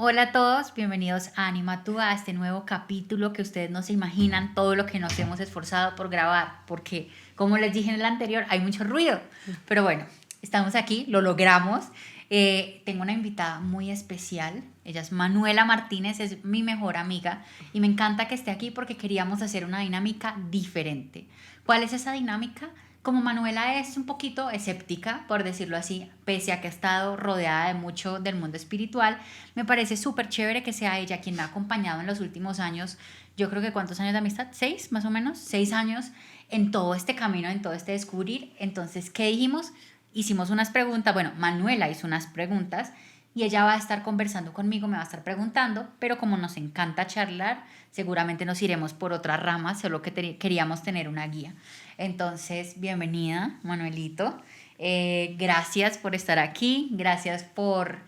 Hola a todos, bienvenidos a Anima Tú, a este nuevo capítulo que ustedes no se imaginan todo lo que nos hemos esforzado por grabar, porque como les dije en el anterior, hay mucho ruido, pero bueno, estamos aquí, lo logramos. Tengo una invitada muy especial, ella es Manuela Martínez, es mi mejor amiga y me encanta que esté aquí porque queríamos hacer una dinámica diferente. ¿Cuál es esa dinámica? Como Manuela es un poquito escéptica, por decirlo así, pese a que ha estado rodeada de mucho del mundo espiritual, me parece súper chévere que sea ella quien me ha acompañado en los últimos años. Yo creo que ¿cuántos años de amistad? 6 más o menos, 6 años en todo este camino, en todo este descubrir. Entonces, ¿qué dijimos? Hicimos unas preguntas, bueno, Manuela hizo unas preguntas y ella va a estar conversando conmigo, me va a estar preguntando, pero como nos encanta charlar, seguramente nos iremos por otras ramas, solo que queríamos tener una guía. Entonces, bienvenida, Manuelito. Gracias por estar aquí, gracias por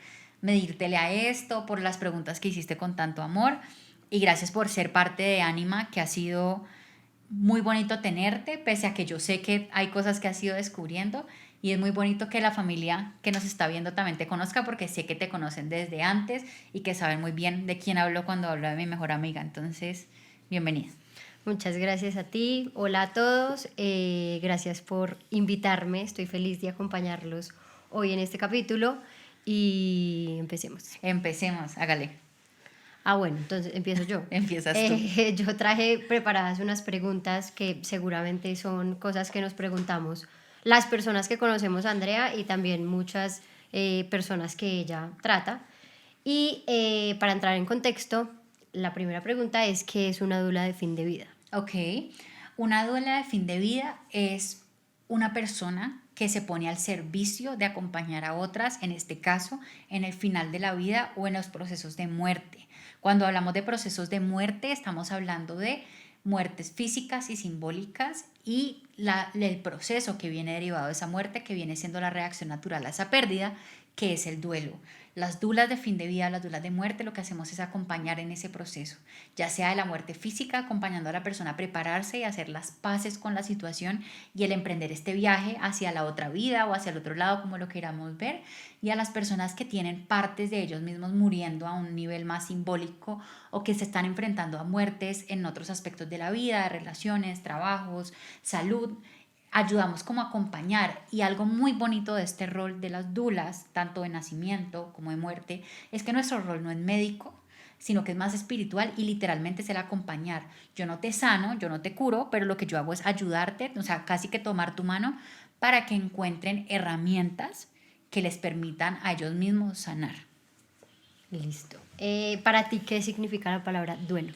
medírtele a esto, por las preguntas que hiciste con tanto amor y gracias por ser parte de Anima, que ha sido muy bonito tenerte, pese a que yo sé que hay cosas que has ido descubriendo y es muy bonito que la familia que nos está viendo también te conozca porque sé que te conocen desde antes y que saben muy bien de quién hablo cuando hablo de mi mejor amiga. Entonces, bienvenida. Muchas gracias a ti. Hola a todos. Gracias por invitarme. Estoy feliz de acompañarlos hoy en este capítulo y empecemos. Empecemos, hágale. Bueno, entonces empiezo yo. Empiezas tú. Yo traje preparadas unas preguntas que seguramente son cosas que nos preguntamos las personas que conocemos a Andrea y también muchas personas que ella trata. Y para entrar en contexto, la primera pregunta es: ¿qué es una dula de fin de vida? Ok, una duela de fin de vida es una persona que se pone al servicio de acompañar a otras, en este caso, en el final de la vida o en los procesos de muerte. Cuando hablamos de procesos de muerte, estamos hablando de muertes físicas y simbólicas y el proceso que viene derivado de esa muerte, que viene siendo la reacción natural a esa pérdida, que es el duelo. Las dulas de fin de vida, las dulas de muerte, lo que hacemos es acompañar en ese proceso, ya sea de la muerte física, acompañando a la persona a prepararse y hacer las paces con la situación y el emprender este viaje hacia la otra vida o hacia el otro lado, como lo queramos ver, y a las personas que tienen partes de ellos mismos muriendo a un nivel más simbólico o que se están enfrentando a muertes en otros aspectos de la vida, de relaciones, trabajos, salud. Ayudamos como a acompañar, y algo muy bonito de este rol de las dulas, tanto de nacimiento como de muerte, es que nuestro rol no es médico, sino que es más espiritual y literalmente es el acompañar. Yo no te sano, yo no te curo, pero lo que yo hago es ayudarte, o sea, casi que tomar tu mano para que encuentren herramientas que les permitan a ellos mismos sanar. Listo. Para ti, ¿qué significa la palabra duelo?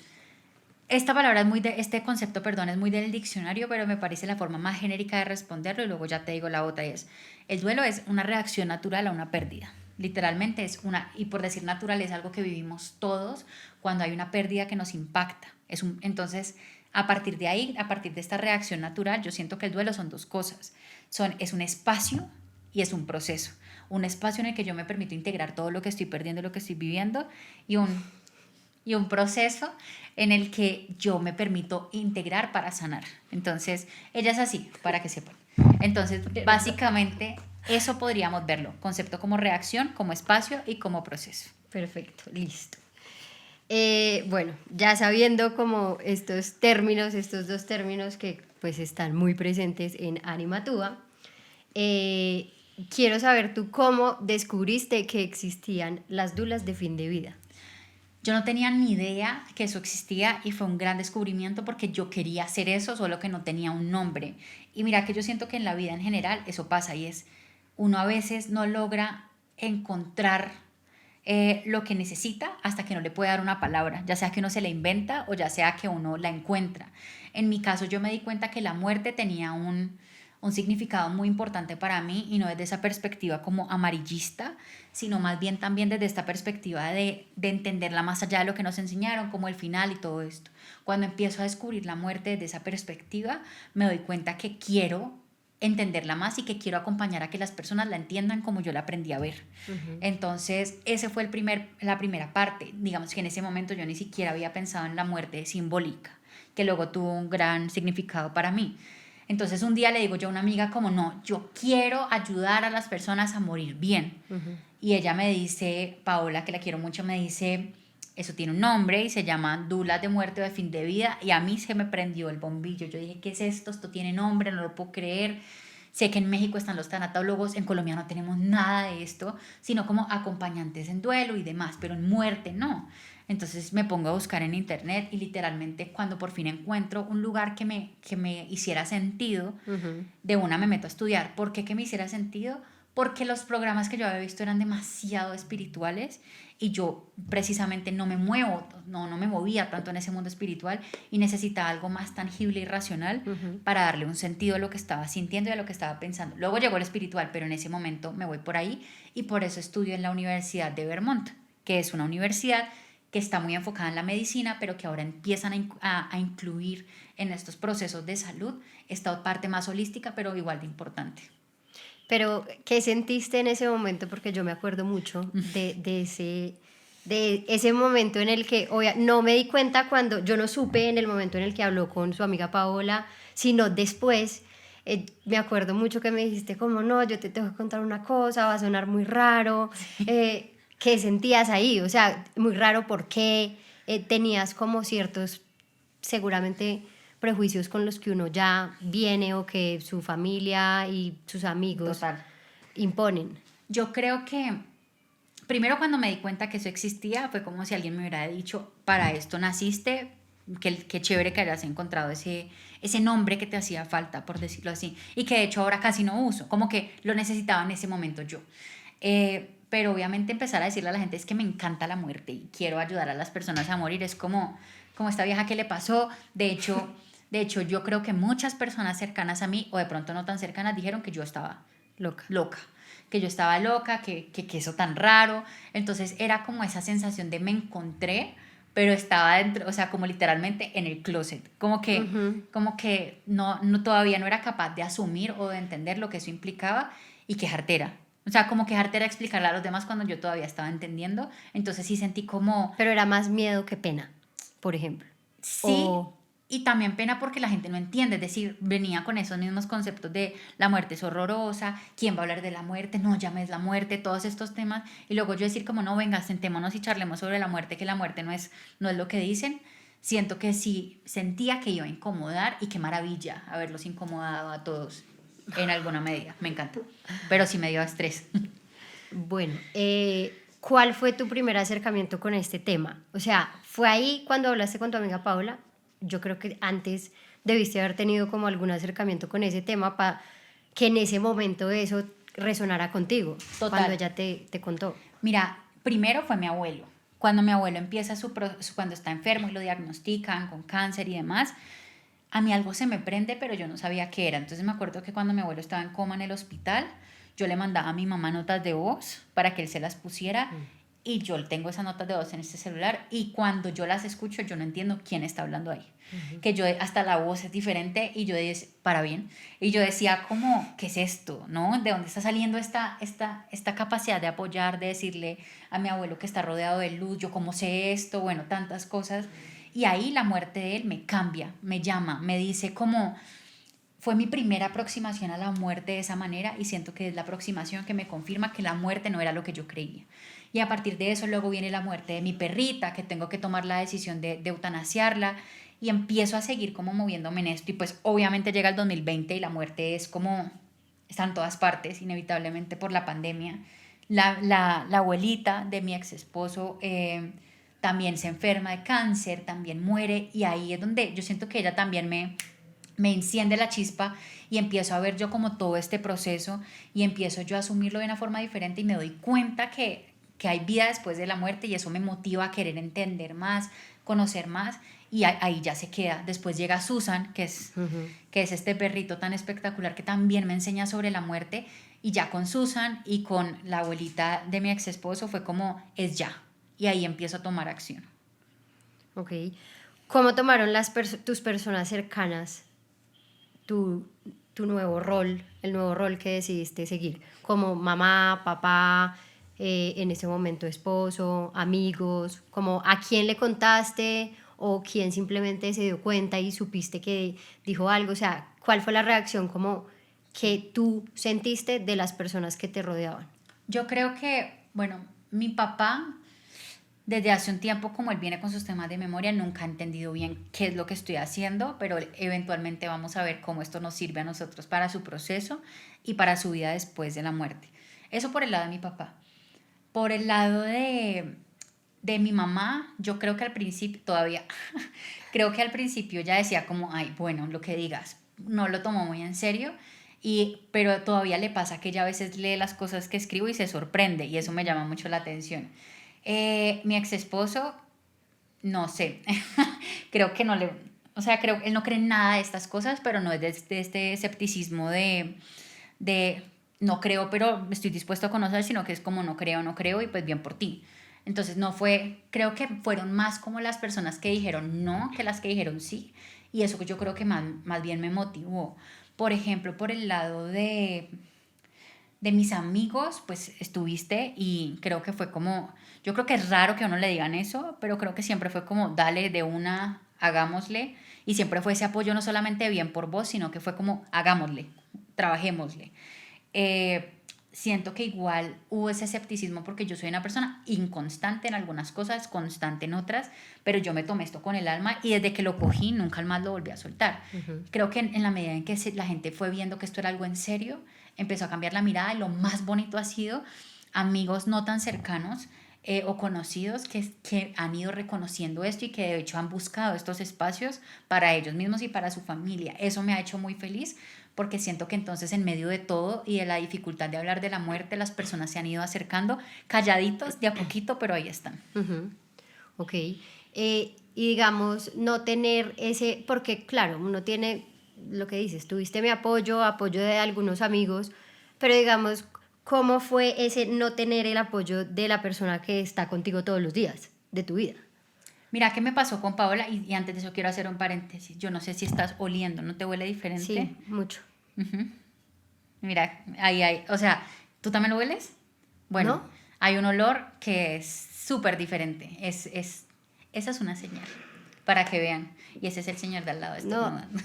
Esta palabra es muy de, este concepto, perdón, es muy del diccionario, pero me parece la forma más genérica de responderlo y luego ya te digo la otra es, el duelo es una reacción natural a una pérdida. Literalmente es una, y por decir natural, es algo que vivimos todos cuando hay una pérdida que nos impacta. Entonces, a partir de ahí, a partir de esta reacción natural, yo siento que el duelo son dos cosas. Es un espacio y es un proceso. Un espacio en el que yo me permito integrar todo lo que estoy perdiendo, lo que estoy viviendo, y un proceso en el que yo me permito integrar para sanar. Entonces, ella es así, para que sepan. Entonces, básicamente, eso podríamos verlo, concepto como reacción, como espacio y como proceso. Perfecto, listo. Bueno, ya sabiendo como estos términos, estos dos términos que pues están muy presentes en Anima Tua, quiero saber tú cómo descubriste que existían las dulas de fin de vida. Yo no tenía ni idea que eso existía y fue un gran descubrimiento porque yo quería hacer eso, solo que no tenía un nombre. Y mira que yo siento que en la vida en general eso pasa y es, uno a veces no logra encontrar lo que necesita hasta que no le puede dar una palabra, ya sea que uno se la inventa o ya sea que uno la encuentra. En mi caso yo me di cuenta que la muerte tenía un significado muy importante para mí y no desde esa perspectiva como amarillista, sino más bien también desde esta perspectiva de entenderla más allá de lo que nos enseñaron, como el final y todo esto. Cuando empiezo a descubrir la muerte desde esa perspectiva, me doy cuenta que quiero entenderla más y que quiero acompañar a que las personas la entiendan como yo la aprendí a ver. Entonces, ese fue la primera parte. Digamos que en ese momento yo ni siquiera había pensado en la muerte simbólica, que luego tuvo un gran significado para mí. Entonces un día le digo yo a una amiga como no, yo quiero ayudar a las personas a morir bien. y ella me dice, Paola, que la quiero mucho, me dice, eso tiene un nombre y se llama dulas de muerte o de fin de vida, y a mí se me prendió el bombillo. Yo dije, ¿qué es esto? Esto tiene nombre, no lo puedo creer. Sé que en México están los tanatólogos, en Colombia no tenemos nada de esto, sino como acompañantes en duelo y demás, pero en muerte no. Entonces me pongo a buscar en internet y literalmente cuando por fin encuentro un lugar que me hiciera sentido, de una me meto a estudiar. ¿Por qué que me hiciera sentido? Porque los programas que yo había visto eran demasiado espirituales y yo precisamente no me muevo, no me movía tanto en ese mundo espiritual y necesitaba algo más tangible y racional para darle un sentido a lo que estaba sintiendo y a lo que estaba pensando. Luego llegó el espiritual, pero en ese momento me voy por ahí y por eso estudio en la Universidad de Vermont, que es una universidad que está muy enfocada en la medicina, pero que ahora empiezan a incluir en estos procesos de salud esta parte más holística, pero igual de importante. Pero, ¿qué sentiste en ese momento? Porque yo me acuerdo mucho de ese momento en el que no me di cuenta cuando, yo no supe en el momento en el que habló con su amiga Paola, sino después. Me acuerdo mucho que me dijiste como, no, yo te tengo que contar una cosa, va a sonar muy raro. ¿Qué sentías ahí? O sea, muy raro, ¿por qué? Tenías como ciertos, seguramente, prejuicios con los que uno ya viene o que su familia y sus amigos Total. imponen. Yo creo que primero cuando me di cuenta que eso existía fue como si alguien me hubiera dicho, para esto naciste, qué chévere que hayas encontrado ese nombre que te hacía falta, por decirlo así, y que de hecho ahora casi no uso, como que lo necesitaba en ese momento yo. Pero obviamente empezar a decirle a la gente es que me encanta la muerte y quiero ayudar a las personas a morir, es como esta vieja que le pasó. De hecho, yo creo que muchas personas cercanas a mí, o de pronto no tan cercanas, dijeron que yo estaba loca, que yo estaba loca, que eso tan raro. Entonces era como esa sensación de me encontré, pero estaba dentro, o sea, como literalmente en el closet, como que todavía no era capaz de asumir o de entender lo que eso implicaba y qué jartera. O sea, como que jartera explicarle a los demás cuando yo todavía estaba entendiendo. Entonces sí sentí como... Pero era más miedo que pena, por ejemplo. Sí, y también pena porque la gente no entiende, es decir, venía con esos mismos conceptos de la muerte es horrorosa, ¿quién va a hablar de la muerte? No llames la muerte, todos estos temas, y luego yo decir como no, venga, sentémonos y charlemos sobre la muerte, que la muerte no es lo que dicen. Siento que sí, sentía que iba a incomodar y qué maravilla haberlos incomodado a todos en alguna medida, me encanta, pero sí me dio estrés. Bueno, ¿cuál fue tu primer acercamiento con este tema? O sea, ¿fue ahí cuando hablaste con tu amiga Paula? Yo creo que antes debiste haber tenido como algún acercamiento con ese tema para que en ese momento eso resonara contigo. Total. Cuando ella te contó. Mira, primero fue mi abuelo. Cuando mi abuelo empieza cuando está enfermo y lo diagnostican con cáncer y demás, a mí algo se me prende, pero yo no sabía qué era. Entonces me acuerdo que cuando mi abuelo estaba en coma en el hospital, yo le mandaba a mi mamá notas de voz para que él se las pusiera. Y yo tengo esas notas de voz en este celular y cuando yo las escucho yo no entiendo quién está hablando ahí. Que yo hasta la voz es diferente y yo decía, para bien, y yo decía como, ¿qué es esto? ¿No? ¿De dónde está saliendo esta capacidad de apoyar, de decirle a mi abuelo que está rodeado de luz, yo cómo sé esto? Bueno, tantas cosas. Y ahí la muerte de él me cambia, me llama, me dice como... Fue mi primera aproximación a la muerte de esa manera y siento que es la aproximación que me confirma que la muerte no era lo que yo creía. Y a partir de eso luego viene la muerte de mi perrita, que tengo que tomar la decisión de eutanasiarla y empiezo a seguir como moviéndome en esto. Y pues obviamente llega el 2020 y la muerte es como, está en todas partes, inevitablemente por la pandemia. La abuelita de mi ex esposo también se enferma de cáncer, también muere y ahí es donde yo siento que ella también me enciende la chispa y empiezo a ver yo como todo este proceso y empiezo yo a asumirlo de una forma diferente y me doy cuenta que hay vida después de la muerte y eso me motiva a querer entender más, conocer más y ahí ya se queda. Después llega Susan, que es este perrito tan espectacular que también me enseña sobre la muerte y ya con Susan y con la abuelita de mi ex esposo fue como es ya y ahí empiezo a tomar acción. Ok. ¿Cómo tomaron tus personas cercanas tu nuevo rol, el nuevo rol que decidiste seguir? Como mamá, papá, en ese momento esposo, amigos, como a quién le contaste o quién simplemente se dio cuenta y supiste que dijo algo. O sea, ¿cuál fue la reacción como que tú sentiste de las personas que te rodeaban? Yo creo que Bueno, mi papá, desde hace un tiempo, como él viene con sus temas de memoria, nunca ha entendido bien qué es lo que estoy haciendo, pero eventualmente vamos a ver cómo esto nos sirve a nosotros para su proceso y para su vida después de la muerte. Eso por el lado de mi papá. Por el lado de mi mamá, yo creo que al principio, todavía, creo que al principio ya decía como, ay, bueno, lo que digas, no lo tomó muy en serio, pero todavía le pasa que ella a veces lee las cosas que escribo y se sorprende, y eso me llama mucho la atención. Mi ex esposo, no sé, creo que no le, o sea, creo que él no cree en nada de estas cosas, pero no es de este escepticismo de no creo, pero estoy dispuesto a conocer, sino que es como no creo, no creo y pues bien por ti. Entonces no fue, creo que fueron más como las personas que dijeron no que las que dijeron sí, y eso que yo creo que más bien me motivó. Por ejemplo, por el lado de mis amigos, pues estuviste y creo que fue como, yo creo que es raro que a uno le digan eso, pero creo que siempre fue como, dale de una, hagámosle, y siempre fue ese apoyo no solamente de bien por vos, sino que fue como, hagámosle, trabajémosle. Eh, Siento que igual hubo ese escepticismo porque yo soy una persona inconstante en algunas cosas, constante en otras, pero yo me tomé esto con el alma y desde que lo cogí nunca más lo volví a soltar. Creo que en la medida en que la gente fue viendo que esto era algo en serio, empezó a cambiar la mirada y lo más bonito ha sido amigos no tan cercanos o conocidos que han ido reconociendo esto y que de hecho han buscado estos espacios para ellos mismos y para su familia. Eso me ha hecho muy feliz porque siento que entonces en medio de todo y de la dificultad de hablar de la muerte, las personas se han ido acercando calladitos de a poquito, pero ahí están. Ok. Y digamos, no tener ese, porque claro, uno tiene lo que dices, tuviste mi apoyo, apoyo de algunos amigos, pero digamos, ¿cómo fue ese no tener el apoyo de la persona que está contigo todos los días de tu vida? Mira, ¿qué me pasó con Paola? Y antes de eso quiero hacer un paréntesis. Yo no sé si estás oliendo, ¿no te huele diferente? Sí, mucho. Ujú. Mira, ahí hay, o sea, ¿tú también lo hueles? Bueno, ¿No? hay un olor que es súper diferente. Esa es una señal, para que vean. Y ese es el señor de al lado No. estornudando.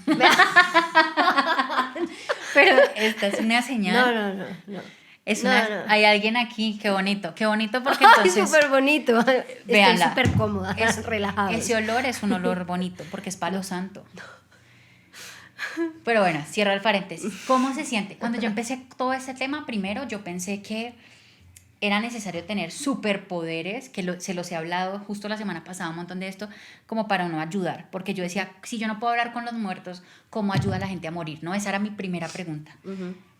Pero esta es una No, señal. no, no, no. Es No, una, no. hay alguien aquí, qué bonito porque Ay, entonces, súper bonito. Estoy véanla, súper cómoda, relajada. ese olor es un olor bonito porque es palo santo. Pero bueno, cierro el paréntesis. ¿Cómo se siente? Cuando yo empecé todo este tema, primero yo pensé que era necesario tener superpoderes, que se los he hablado justo la semana pasada un montón de esto, como para uno ayudar. Porque yo decía, si yo no puedo hablar con los muertos, ¿cómo ayuda a la gente a morir? ¿No? Esa era mi primera pregunta.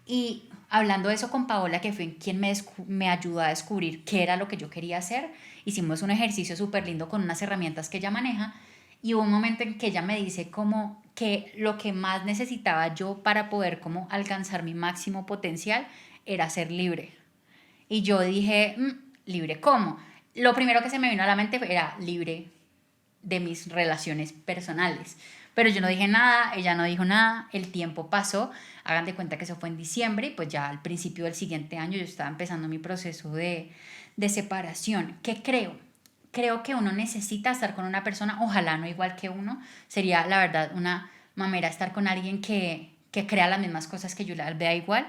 Y hablando de eso con Paola, que fue quien me ayudó a descubrir qué era lo que yo quería hacer, hicimos un ejercicio súper lindo con unas herramientas que ella maneja y hubo un momento en que ella me dice como que lo que más necesitaba yo para poder como alcanzar mi máximo potencial era ser libre. Y yo dije, ¿libre cómo? Lo primero que se me vino a la mente era libre de mis relaciones personales. Pero yo no dije nada, ella no dijo nada, el tiempo pasó, hagan de cuenta que eso fue en diciembre y pues ya al principio del siguiente año yo estaba empezando mi proceso de separación. ¿Qué creo? Creo que uno necesita estar con una persona, ojalá no igual que uno, sería la verdad una mamera estar con alguien que crea las mismas cosas que yo, la vea igual,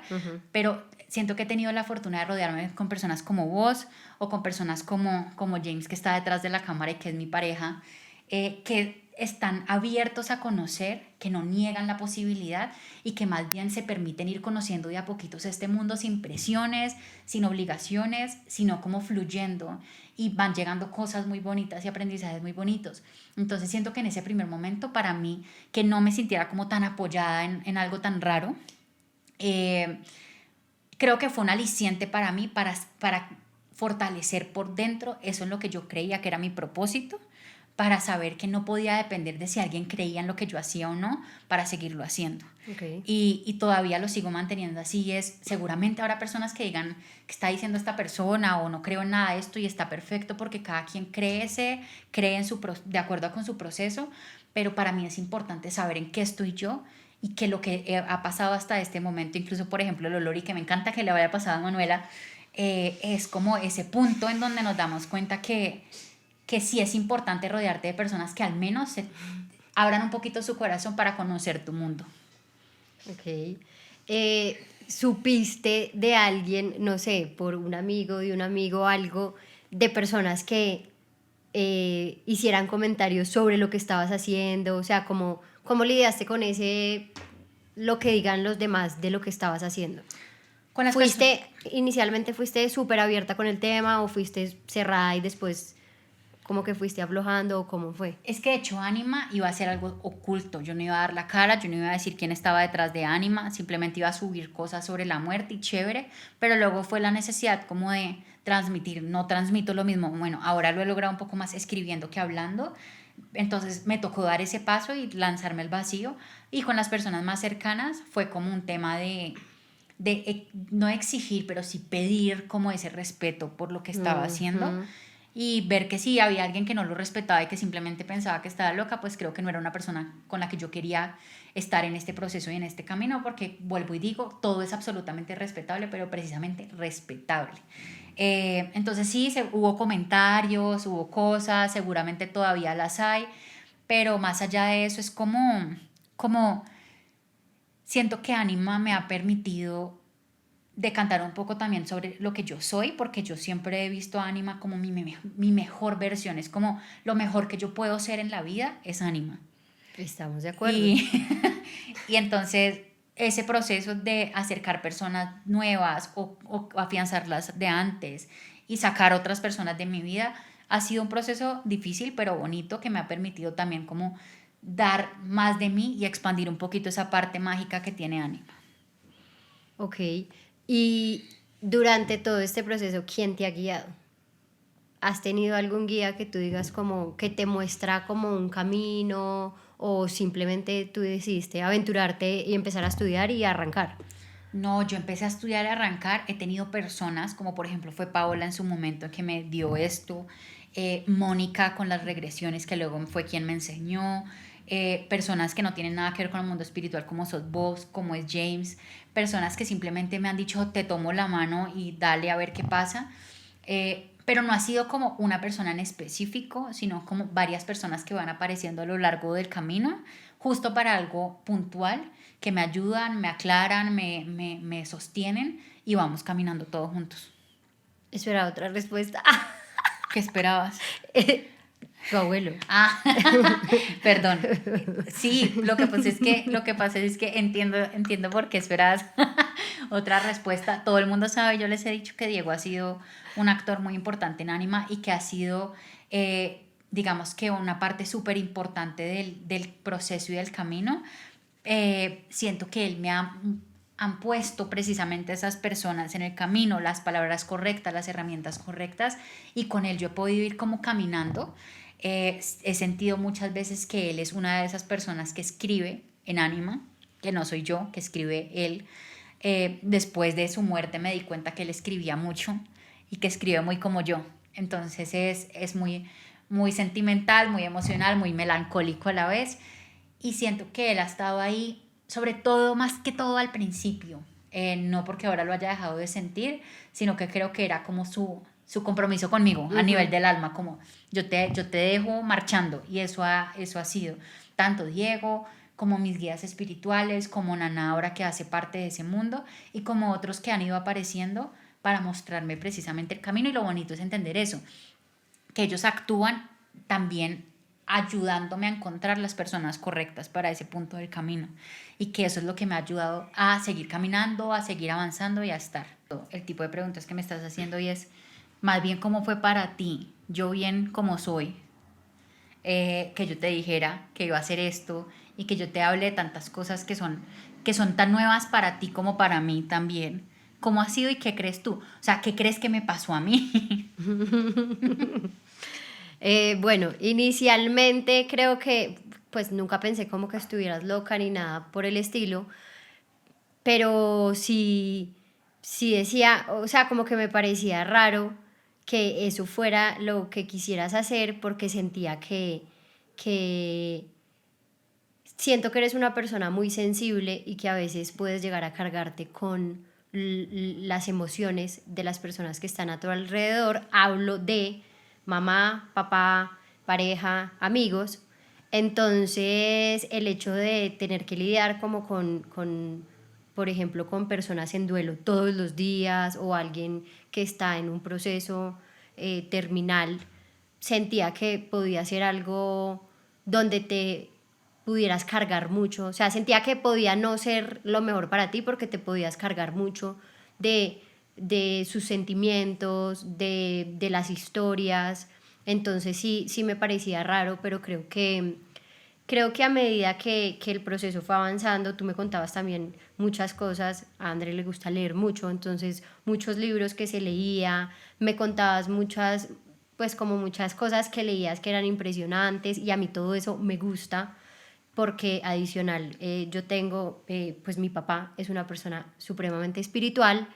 pero siento que he tenido la fortuna de rodearme con personas como vos o con personas como James que está detrás de la cámara y que es mi pareja, que están abiertos a conocer, que no niegan la posibilidad y que más bien se permiten ir conociendo de a poquitos este mundo sin presiones, sin obligaciones, sino como fluyendo y van llegando cosas muy bonitas y aprendizajes muy bonitos. Entonces siento que en ese primer momento para mí, que no me sintiera como tan apoyada en algo tan raro, creo que fue un aliciente para mí para fortalecer por dentro eso en lo que yo creía que era mi propósito, para saber que no podía depender de si alguien creía en lo que yo hacía o no, para seguirlo haciendo. Okay. Y todavía lo sigo manteniendo así. Seguramente habrá personas que digan que está diciendo esta persona o no creo en nada de esto y está perfecto porque cada quien cree de acuerdo con su proceso, pero para mí es importante saber en qué estoy yo y que lo que ha pasado hasta este momento, incluso por ejemplo el olor y que me encanta que le haya pasado a Manuela, es como ese punto en donde nos damos cuenta que sí es importante rodearte de personas que al menos abran un poquito su corazón para conocer tu mundo. Ok. supiste de alguien, no sé, por un amigo, de un amigo, algo, de personas que hicieran comentarios sobre lo que estabas haciendo? O sea, ¿cómo lidiaste con ese, lo que digan los demás de lo que estabas haciendo? Con las personas. Inicialmente fuiste súper abierta con el tema o fuiste cerrada y después como que fuiste aflojando o cómo fue? Es que de hecho Anima iba a ser algo oculto, yo no iba a dar la cara, yo no iba a decir quién estaba detrás de Anima, simplemente iba a subir cosas sobre la muerte y chévere, pero luego fue la necesidad como de transmitir, no transmito lo mismo, bueno, ahora lo he logrado un poco más escribiendo que hablando, entonces me tocó dar ese paso y lanzarme al vacío, y con las personas más cercanas fue como un tema de no exigir, pero sí pedir como ese respeto por lo que estaba haciendo, Ujú. y ver que si había alguien que no lo respetaba y que simplemente pensaba que estaba loca, pues creo que no era una persona con la que yo quería estar en este proceso y en este camino, porque vuelvo y digo, todo es absolutamente respetable, pero precisamente respetable. Entonces sí, hubo comentarios, hubo cosas, seguramente todavía las hay, pero más allá de eso es como siento que Anima me ha permitido decantar un poco también sobre lo que yo soy, porque yo siempre he visto a Anima como mi mejor versión, es como lo mejor que yo puedo ser en la vida es Anima. Estamos de acuerdo. Y, y entonces ese proceso de acercar personas nuevas o afianzarlas de antes y sacar otras personas de mi vida ha sido un proceso difícil pero bonito que me ha permitido también como dar más de mí y expandir un poquito esa parte mágica que tiene Anima. Ok. Y durante todo este proceso, ¿quién te ha guiado? ¿Has tenido algún guía que tú digas como que te muestra como un camino o simplemente tú decidiste aventurarte y empezar a estudiar y arrancar? No, yo empecé a estudiar y a arrancar. He tenido personas, como por ejemplo fue Paola en su momento que me dio esto, Mónica con las regresiones, que luego fue quien me enseñó, personas que no tienen nada que ver con el mundo espiritual, como sos vos, como es James, personas que simplemente me han dicho, te tomo la mano y dale a ver qué pasa. Pero no ha sido como una persona en específico, sino como varias personas que van apareciendo a lo largo del camino, justo para algo puntual, que me ayudan, me aclaran, me sostienen y vamos caminando todos juntos. Eso era otra respuesta. ¿Qué esperabas? Tu abuelo. Ah, perdón. Sí, lo que pasa es que entiendo por qué esperabas otra respuesta. Todo el mundo sabe, yo les he dicho que Diego ha sido un actor muy importante en Anima y que ha sido, digamos que una parte súper importante del proceso y del camino. Siento que él han puesto precisamente esas personas en el camino, las palabras correctas, las herramientas correctas, y con él yo he podido ir como caminando. He sentido muchas veces que él es una de esas personas que escribe en Anima, que no soy yo, que escribe él. Después de su muerte me di cuenta que él escribía mucho y que escribe muy como yo. Entonces es muy sentimental, muy emocional, muy melancólico a la vez, y siento que él ha estado ahí, sobre todo, más que todo al principio. No porque ahora lo haya dejado de sentir, sino que creo que era como su compromiso conmigo a nivel Ujú. del alma, como yo te dejo marchando, y eso ha sido tanto Diego como mis guías espirituales, como Nana ahora que hace parte de ese mundo, y como otros que han ido apareciendo para mostrarme precisamente el camino. Y lo bonito es entender eso, que ellos actúan también ayudándome a encontrar las personas correctas para ese punto del camino, y que eso es lo que me ha ayudado a seguir caminando, a seguir avanzando y a estar. El tipo de preguntas que me estás haciendo, y es más bien cómo fue para ti, yo bien como soy, que yo te dijera que iba a hacer esto y que yo te hable de tantas cosas que son tan nuevas para ti como para mí también. ¿Cómo ha sido y qué crees tú? O sea, ¿qué crees que me pasó a mí? Bueno, inicialmente creo que pues nunca pensé como que estuvieras loca ni nada por el estilo, pero sí decía, o sea, como que me parecía raro que eso fuera lo que quisieras hacer porque sentía que siento que eres una persona muy sensible y que a veces puedes llegar a cargarte con las emociones de las personas que están a tu alrededor. Hablo de mamá, papá, pareja, amigos. Entonces el hecho de tener que lidiar como con por ejemplo, con personas en duelo todos los días o alguien que está en un proceso terminal, sentía que podía ser algo donde te pudieras cargar mucho, o sea, sentía que podía no ser lo mejor para ti porque te podías cargar mucho de sus sentimientos, de las historias. Entonces sí me parecía raro, pero creo que a medida que el proceso fue avanzando, tú me contabas también muchas cosas, a André le gusta leer mucho, entonces muchos libros que se leía, me contabas muchas, pues como muchas cosas que leías que eran impresionantes y a mí todo eso me gusta porque adicional yo tengo, pues mi papá es una persona supremamente espiritual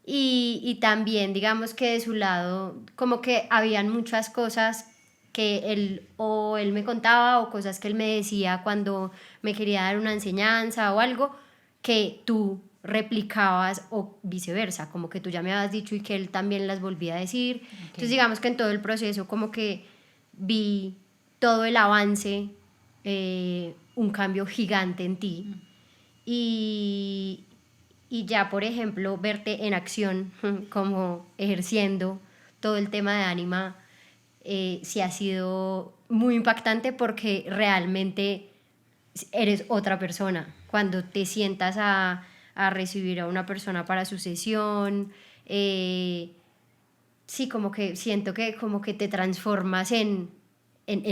y también digamos que de su lado como que habían muchas cosas que él me contaba o cosas que él me decía cuando me quería dar una enseñanza o algo que tú replicabas o viceversa, como que tú ya me habías dicho y que él también las volvía a decir. Okay. Entonces digamos que en todo el proceso como que vi todo el avance, un cambio gigante en ti y, y ya, por ejemplo, verte en acción, como ejerciendo todo el tema de Anima, sí ha sido muy impactante porque realmente eres otra persona. Cuando te sientas a recibir a una persona para su sesión, sí, como que siento que como que te transformas en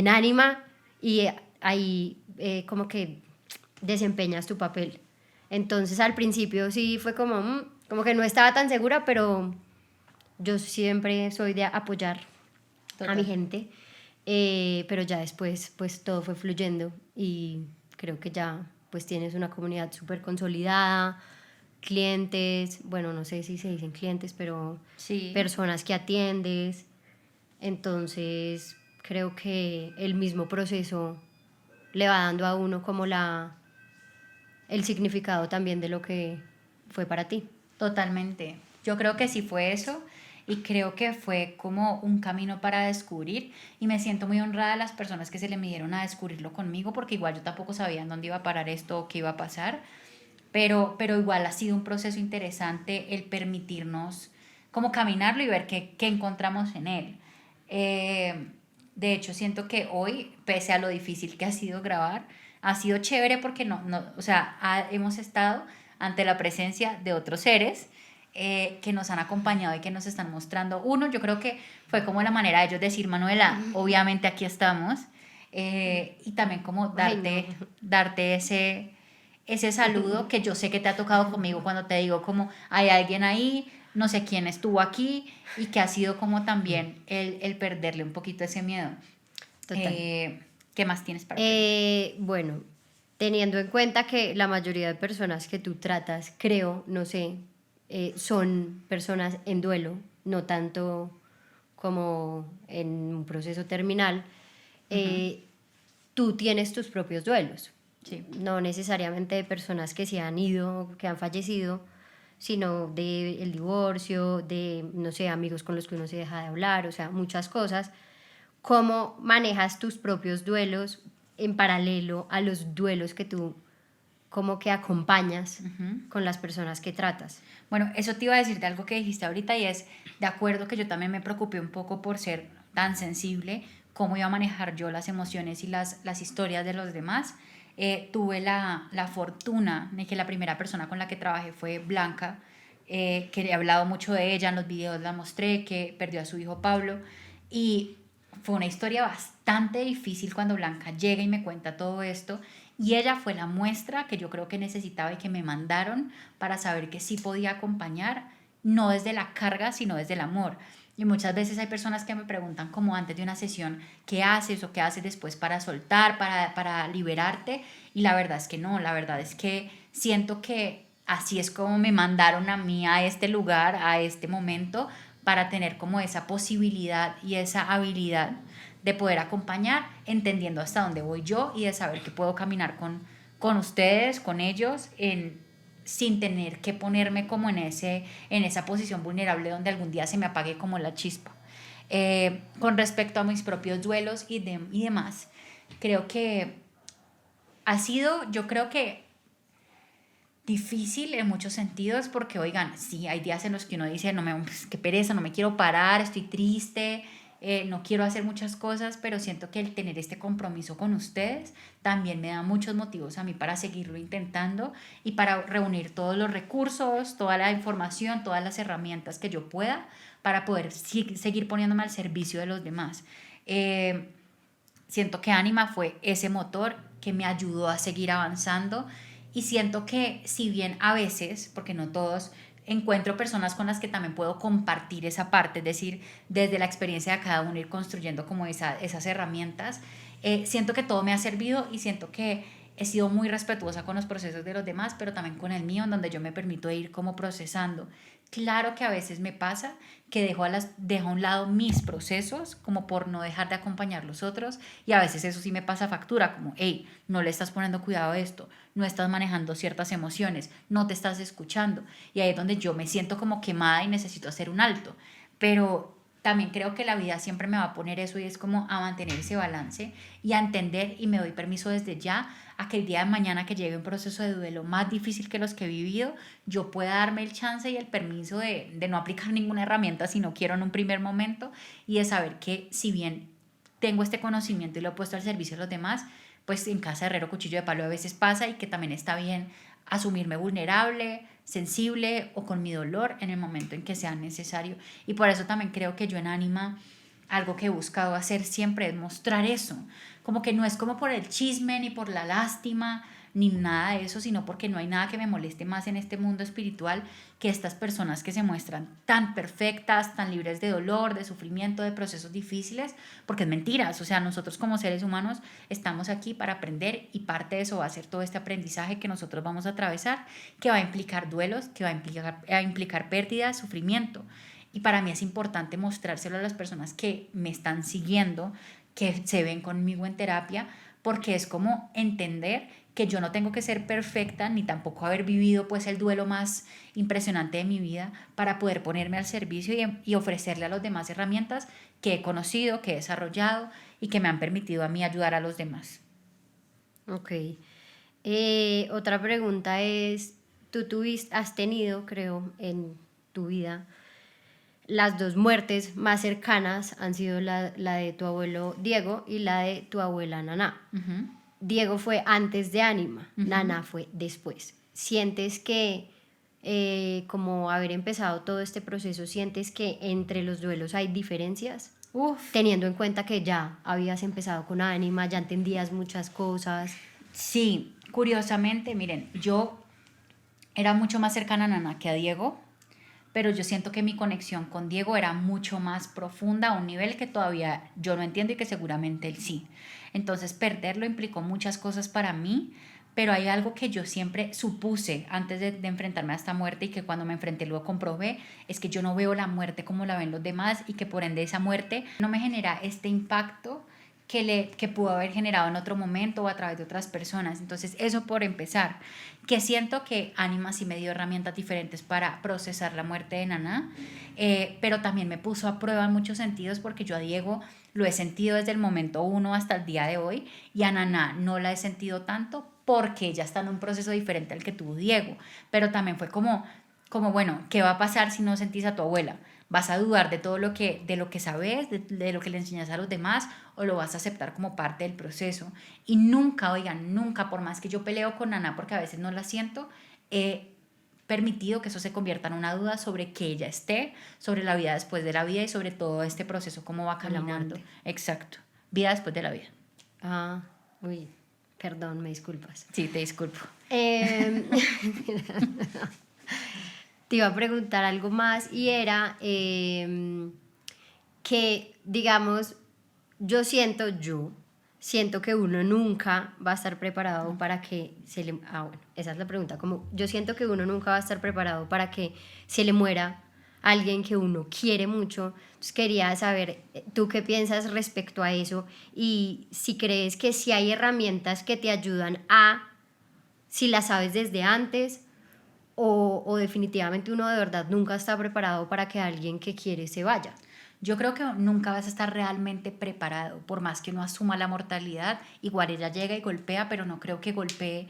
Anima y ahí como que desempeñas tu papel. Entonces al principio sí fue como, como que no estaba tan segura, pero yo siempre soy de apoyar a mi gente, pero ya después pues todo fue fluyendo y creo que ya pues tienes una comunidad súper consolidada, clientes, bueno, no sé si se dicen clientes, pero Sí. personas que atiendes, entonces creo que el mismo proceso le va dando a uno como el significado también de lo que fue para ti. Totalmente. Yo creo que sí fue eso y creo que fue como un camino para descubrir y me siento muy honrada de las personas que se le midieron a descubrirlo conmigo porque igual yo tampoco sabía en dónde iba a parar esto o qué iba a pasar, pero igual ha sido un proceso interesante el permitirnos como caminarlo y ver qué encontramos en él. Eh, de hecho, siento que hoy, pese a lo difícil que ha sido grabar, ha sido chévere porque o sea, hemos estado ante la presencia de otros seres que nos han acompañado y que nos están mostrando. Uno, yo creo que fue como la manera de ellos decir, Manuela, obviamente aquí estamos. Y también como darte ese saludo que yo sé que te ha tocado conmigo cuando te digo como hay alguien ahí, no sé quién estuvo aquí y que ha sido como también el perderle un poquito ese miedo. Total. ¿Qué más tienes para ti? Bueno, teniendo en cuenta que la mayoría de personas que tú tratas, creo, no sé, son personas en duelo, no tanto como en un proceso terminal, tú tienes tus propios duelos. Sí. No necesariamente de personas que se han ido, que han fallecido, sino del divorcio, de, no sé, amigos con los que uno se deja de hablar, o sea, muchas cosas. ¿Cómo manejas tus propios duelos en paralelo a los duelos que tú como que acompañas con las personas que tratas? Bueno, eso te iba a decir de algo que dijiste ahorita y es, de acuerdo que yo también me preocupé un poco por ser tan sensible, cómo iba a manejar yo las emociones y las historias de los demás. Tuve la fortuna de que la primera persona con la que trabajé fue Blanca, que he hablado mucho de ella, en los videos la mostré, que perdió a su hijo Pablo y fue una historia bastante difícil cuando Blanca llega y me cuenta todo esto y ella fue la muestra que yo creo que necesitaba y que me mandaron para saber que sí podía acompañar, no desde la carga, sino desde el amor. Y muchas veces hay personas que me preguntan como antes de una sesión, ¿qué haces o qué haces después para soltar, para liberarte? Y la verdad es que no, la verdad es que siento que así es como me mandaron a mí a este lugar, a este momento, para tener como esa posibilidad y esa habilidad de poder acompañar, entendiendo hasta dónde voy yo y de saber que puedo caminar con ustedes, con ellos, sin tener que ponerme como en esa posición vulnerable donde algún día se me apague como la chispa. Con respecto a mis propios duelos y demás, creo que yo creo que difícil en muchos sentidos porque, oigan, sí, hay días en los que uno dice, no me, pues, qué pereza, no me quiero parar, estoy triste, no quiero hacer muchas cosas, pero siento que el tener este compromiso con ustedes también me da muchos motivos a mí para seguirlo intentando y para reunir todos los recursos, toda la información, todas las herramientas que yo pueda para poder seguir poniéndome al servicio de los demás. Siento que Anima fue ese motor que me ayudó a seguir avanzando y siento que si bien a veces, porque no todos, encuentro personas con las que también puedo compartir esa parte, es decir, desde la experiencia de cada uno ir construyendo como esas herramientas, siento que todo me ha servido y siento que he sido muy respetuosa con los procesos de los demás, pero también con el mío, en donde yo me permito ir como procesando. Claro que a veces me pasa que dejo a un lado mis procesos como por no dejar de acompañar los otros y a veces eso sí me pasa factura, como, hey, no le estás poniendo cuidado a esto, no estás manejando ciertas emociones, no te estás escuchando y ahí es donde yo me siento como quemada y necesito hacer un alto, pero también creo que la vida siempre me va a poner eso y es como a mantener ese balance y a entender y me doy permiso desde ya a que el día de mañana que llegue un proceso de duelo más difícil que los que he vivido, yo pueda darme el chance y el permiso de no aplicar ninguna herramienta si no quiero en un primer momento y de saber que si bien tengo este conocimiento y lo he puesto al servicio de los demás, pues en casa de herrero cuchillo de palo a veces pasa y que también está bien asumirme vulnerable, sensible o con mi dolor en el momento en que sea necesario. Y por eso también creo que yo en Anima algo que he buscado hacer siempre es mostrar eso, como que no es como por el chisme ni por la lástima ni nada de eso, sino porque no hay nada que me moleste más en este mundo espiritual que estas personas que se muestran tan perfectas, tan libres de dolor, de sufrimiento, de procesos difíciles, porque es mentiras, o sea, nosotros como seres humanos estamos aquí para aprender y parte de eso va a ser todo este aprendizaje que nosotros vamos a atravesar, que va a implicar duelos, que va a implicar pérdidas, sufrimiento. Y para mí es importante mostrárselo a las personas que me están siguiendo, que se ven conmigo en terapia, porque es como entender que yo no tengo que ser perfecta ni tampoco haber vivido pues el duelo más impresionante de mi vida para poder ponerme al servicio y ofrecerle a los demás herramientas que he conocido, que he desarrollado y que me han permitido a mí ayudar a los demás. Ok. Otra pregunta es, has tenido, creo, en tu vida, las dos muertes más cercanas han sido la de tu abuelo Diego y la de tu abuela Naná. Uh-huh. Diego fue antes de Anima, Naná fue después. ¿Sientes que, como haber empezado todo este proceso, sientes que entre los duelos hay diferencias? Uf. Teniendo en cuenta que ya habías empezado con Anima, ya entendías muchas cosas. Sí, curiosamente, miren, yo era mucho más cercana a Nana que a Diego, pero yo siento que mi conexión con Diego era mucho más profunda, a un nivel que todavía yo no entiendo y que seguramente él sí. Entonces perderlo implicó muchas cosas para mí, pero hay algo que yo siempre supuse antes de enfrentarme a esta muerte y que cuando me enfrenté luego comprobé, es que yo no veo la muerte como la ven los demás y que por ende esa muerte no me genera este impacto que pudo haber generado en otro momento o a través de otras personas. Entonces, eso por empezar. Que siento que Anima sí me dio herramientas diferentes para procesar la muerte de Naná, pero también me puso a prueba en muchos sentidos porque yo a Diego lo he sentido desde el momento uno hasta el día de hoy y a Naná no la he sentido tanto porque ella está en un proceso diferente al que tuvo Diego. Pero también fue como bueno, ¿qué va a pasar si no sentís a tu abuela? ¿Vas a dudar de lo que sabes, de lo que le enseñas a los demás o lo vas a aceptar como parte del proceso? Y nunca, oigan, nunca, por más que yo peleo con Ana porque a veces no la siento, he permitido que eso se convierta en una duda sobre que ella esté, sobre la vida después de la vida y sobre todo este proceso, cómo va caminando. Exacto, vida después de la vida. Ah, uy, perdón, me disculpas. Sí, te disculpo. Te iba a preguntar algo más y era que, digamos, yo siento que uno nunca va a estar preparado para que se le... Ah, bueno, esa es la pregunta. Como yo siento que uno nunca va a estar preparado para que se le muera alguien que uno quiere mucho. Entonces quería saber, ¿tú qué piensas respecto a eso? Y si crees que si hay herramientas que te ayudan si las sabes desde antes, o definitivamente uno de verdad nunca está preparado para que alguien que quiere se vaya. Yo creo que nunca vas a estar realmente preparado, por más que uno asuma la mortalidad, igual ella llega y golpea, pero no creo que golpee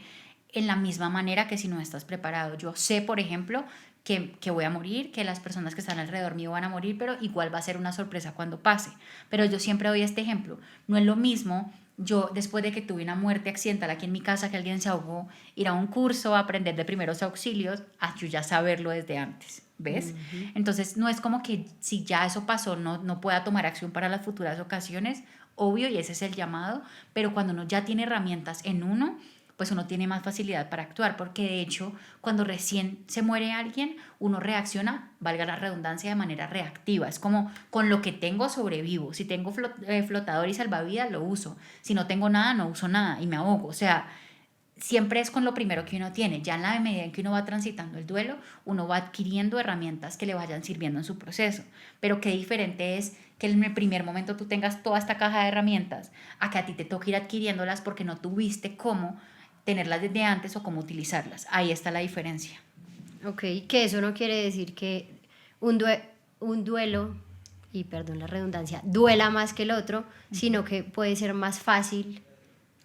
en la misma manera que si no estás preparado. Yo sé, por ejemplo, que voy a morir, que las personas que están alrededor mío van a morir, pero igual va a ser una sorpresa cuando pase. Pero yo siempre doy este ejemplo. No es lo mismo yo, después de que tuve una muerte accidental aquí en mi casa, que alguien se ahogó, ir a un curso, aprender de primeros auxilios, a yo ya saberlo desde antes, ¿ves? Entonces, no es como que si ya eso pasó, no pueda tomar acción para las futuras ocasiones, obvio, y ese es el llamado, pero cuando uno ya tiene herramientas en uno, pues uno tiene más facilidad para actuar, porque de hecho, cuando recién se muere alguien, uno reacciona, valga la redundancia, de manera reactiva. Es como, con lo que tengo sobrevivo. Si tengo flotador y salvavidas, lo uso. Si no tengo nada, no uso nada y me ahogo. O sea, siempre es con lo primero que uno tiene. Ya en la medida en que uno va transitando el duelo, uno va adquiriendo herramientas que le vayan sirviendo en su proceso. Pero qué diferente es que en el primer momento tú tengas toda esta caja de herramientas, a que a ti te toque ir adquiriéndolas porque no tuviste cómo tenerlas desde antes o cómo utilizarlas. Ahí está la diferencia. Ok, que eso no quiere decir que un, un duelo, y perdón la redundancia, duela más que el otro, sino que puede ser más fácil.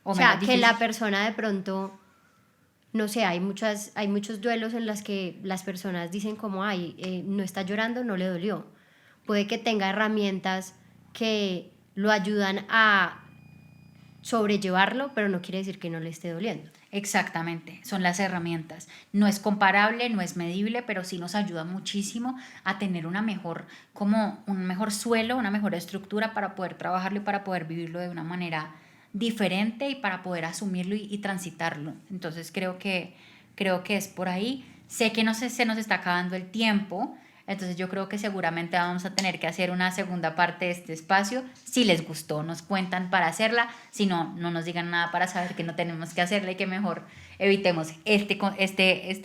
O sea, que la persona de pronto, no sé, hay muchos duelos en los que las personas dicen como, ay, no está llorando, no le dolió. Puede que tenga herramientas que lo ayudan a sobrellevarlo, pero no quiere decir que no le esté doliendo. Exactamente, son las herramientas. No es comparable, no es medible, pero sí nos ayuda muchísimo a tener una mejor, como un mejor suelo, una mejor estructura para poder trabajarlo y para poder vivirlo de una manera diferente y para poder asumirlo y transitarlo. Entonces creo que es por ahí. Sé que se nos está acabando el tiempo, entonces yo creo que seguramente vamos a tener que hacer una segunda parte de este espacio. Si les gustó, nos cuentan para hacerla. Si no, no nos digan nada para saber que no tenemos que hacerla y que mejor evitemos este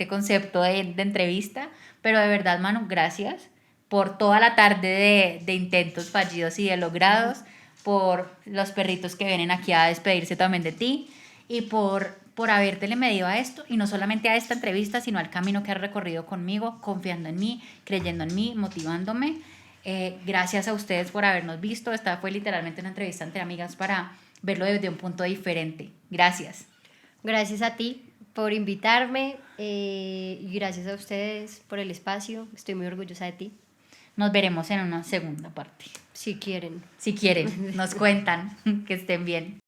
concepto de entrevista. Pero de verdad, Manu, gracias por toda la tarde de intentos fallidos y de logrados, por los perritos que vienen aquí a despedirse también de ti y por habértele medido a esto, y no solamente a esta entrevista, sino al camino que has recorrido conmigo, confiando en mí, creyendo en mí, motivándome. Gracias a ustedes por habernos visto. Esta fue literalmente una entrevista entre amigas para verlo desde un punto diferente. Gracias. Gracias a ti por invitarme y gracias a ustedes por el espacio. Estoy muy orgullosa de ti. Nos veremos en una segunda parte. Si quieren. Si quieren, nos cuentan. Que estén bien.